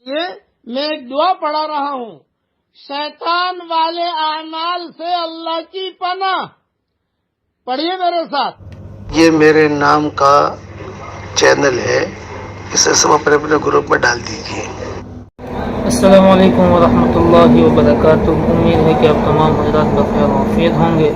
یہ میں ایک دعا پڑھا رہا ہوں، شیطان والے اعمال سے اللہ کی پناہ. پڑھیے میرے ساتھ. یہ میرے نام کا چینل ہے، اسے سب اپنے اپنے گروپ میں ڈال دیجیے. السلام علیکم ورحمۃ اللہ وبرکاتہ. امید ہے کہ آپ تمام حضرات بخیر وعافیت ہوں گے.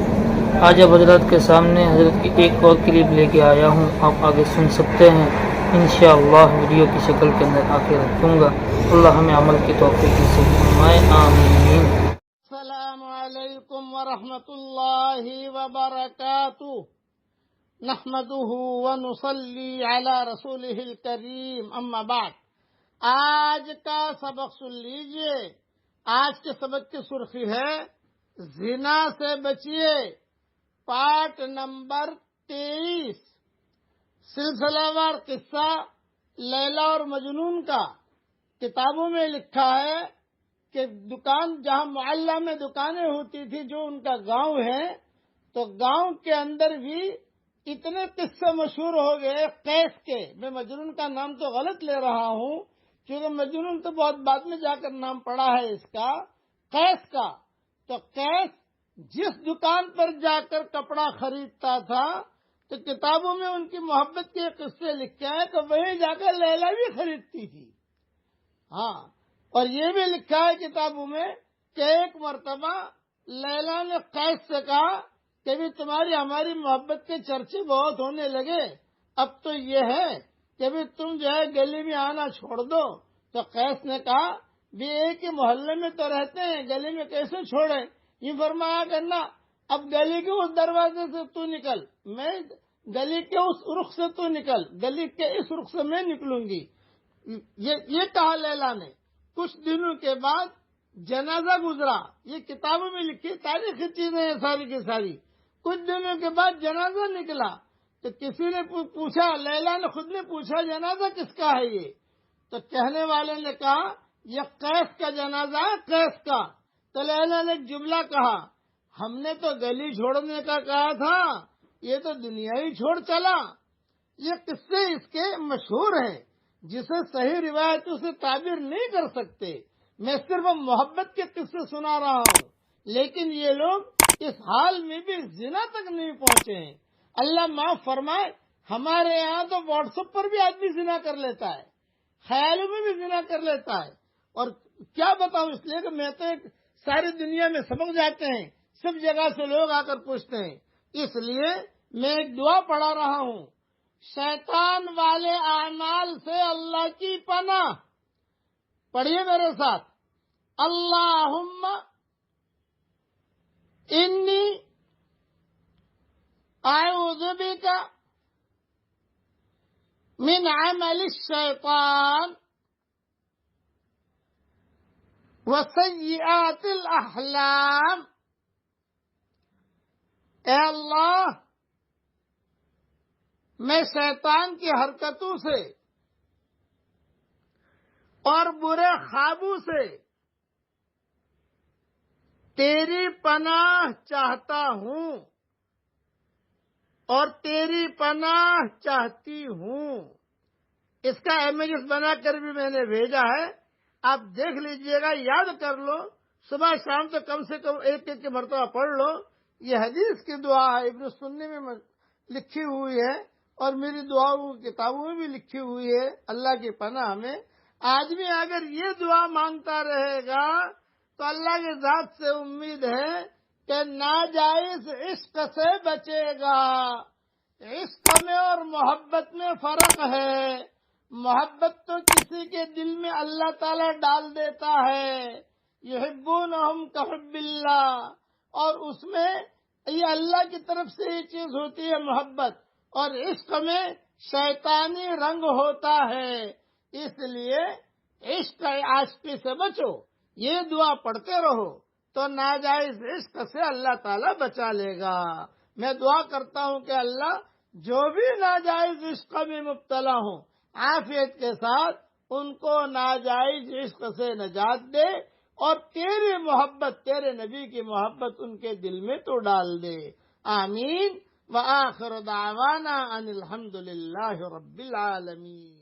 آج اب حضرات کے سامنے حضرت کی ایک اور کلپ لے کے آیا ہوں، آپ آگے سن سکتے ہیں. انشاءاللہ ویڈیو کی شکل کے اندر آ کے رکھوں گا. اللہ ہمیں عمل کی توفیق نصیب فرمائے، آمین. السلام علیکم ورحمۃ اللہ وبرکاتہ. نحمده ونصلی علی رسولہ الکریم، اما بعد. آج کا سبق سن لیجئے. آج کے سبق کی سرخی ہے زنا سے بچیے، پارٹ نمبر 23. سلسلہ وار قصہ لیلا اور مجنون کا. کتابوں میں لکھا ہے کہ دکان جہاں محلہ میں دکانیں ہوتی تھی، جو ان کا گاؤں ہے، تو گاؤں کے اندر بھی اتنے قصے مشہور ہو گئے قیس کے. میں مجنون کا نام تو غلط لے رہا ہوں، کیونکہ مجنون تو بہت بعد میں جا کر نام پڑا ہے اس کا، قیس کا. تو قیس جس دکان پر جا کر کپڑا خریدتا تھا، تو کتابوں میں ان کی محبت کے قصے لکھے ہیں کہ وہیں جا کر لیلا بھی خریدتی تھی. ہاں، اور یہ بھی لکھا ہے کتابوں میں کہ ایک مرتبہ لیلا نے قیس سے کہا کہ بھی تمہاری ہماری محبت کے چرچے بہت ہونے لگے، اب تو یہ ہے کہ بھی تم جو ہے گلی میں آنا چھوڑ دو. تو قیس نے کہا بھی ایک ہی محلے میں تو رہتے ہیں، گلی میں کیسے چھوڑے؟ یہ فرمایا کرنا اب گلی کے اس دروازے سے تو نکل، میں گلی کے اس رخ سے تو نکل، گلی کے اس رخ سے میں نکلوں گی. یہ کہا لیلا نے. کچھ دنوں کے بعد جنازہ گزرا. یہ کتابوں میں لکھی تاریخی چیزیں ہیں ساری کی ساری. کچھ دنوں کے بعد جنازہ نکلا تو کسی نے پوچھا، لیلا نے خود نے پوچھا جنازہ کس کا ہے یہ؟ تو کہنے والے نے کہا یہ قیس کا جنازہ ہے، قیس کا. تو لیلا نے ایک جملہ کہا، ہم نے تو گلی چھوڑنے کا کہا تھا، یہ تو دنیا ہی چھوڑ چلا. یہ قصے اس کے مشہور ہیں جسے صحیح روایتوں سے تعبیر نہیں کر سکتے. میں صرف محبت کے قصے سنا رہا ہوں، لیکن یہ لوگ اس حال میں بھی زنا تک نہیں پہنچے ہیں. اللہ معاف فرمائے، ہمارے یہاں تو واٹس ایپ پر بھی آدمی زنا کر لیتا ہے، خیالوں میں بھی زنا کر لیتا ہے. اور کیا بتاؤں، اس لیے کہ میں تو ساری دنیا میں سبق جاتے ہیں، سب جگہ سے لوگ آ کر پوچھتے ہیں. اس لیے میں ایک دعا پڑھا رہا ہوں، شیطان والے اعمال سے اللہ کی پناہ. پڑھیے میرے ساتھ. اللہم انی اعوذ بک من عمل الشیطان وسیئات الاحلام. اے اللہ، میں شیطان کی حرکتوں سے اور برے خوابوں سے تیری پناہ چاہتا ہوں اور تیری پناہ چاہتی ہوں. اس کا امیجز بنا کر بھی میں نے بھیجا ہے، آپ دیکھ لیجئے گا، یاد کر لو، صبح شام تو کم سے کم ایک ایک مرتبہ پڑھ لو. یہ حدیث کی دعا ہے، ابن سنی میں لکھی ہوئی ہے، اور میری دعاؤں کتابوں میں بھی لکھی ہوئی ہے. اللہ کی پناہ میں آدمی اگر یہ دعا مانگتا رہے گا تو اللہ کی ذات سے امید ہے کہ ناجائز عشق سے بچے گا. عشق میں اور محبت میں فرق ہے. محبت تو کسی کے دل میں اللہ تعالیٰ ڈال دیتا ہے، یحبونہم کحب اللہ، اور اس میں یہ اللہ کی طرف سے یہ چیز ہوتی ہے محبت. اور عشق میں شیطانی رنگ ہوتا ہے. اس لیے عشق عاشقی سے بچو، یہ دعا پڑھتے رہو تو ناجائز عشق سے اللہ تعالیٰ بچا لے گا. میں دعا کرتا ہوں کہ اللہ جو بھی ناجائز عشق میں مبتلا ہوں، عافیت کے ساتھ ان کو ناجائز عشق سے نجات دے، اور تیری محبت، تیرے نبی کی محبت ان کے دل میں تو ڈال دے. آمین. وآخر دعوانا ان الحمد للہ رب العالمین.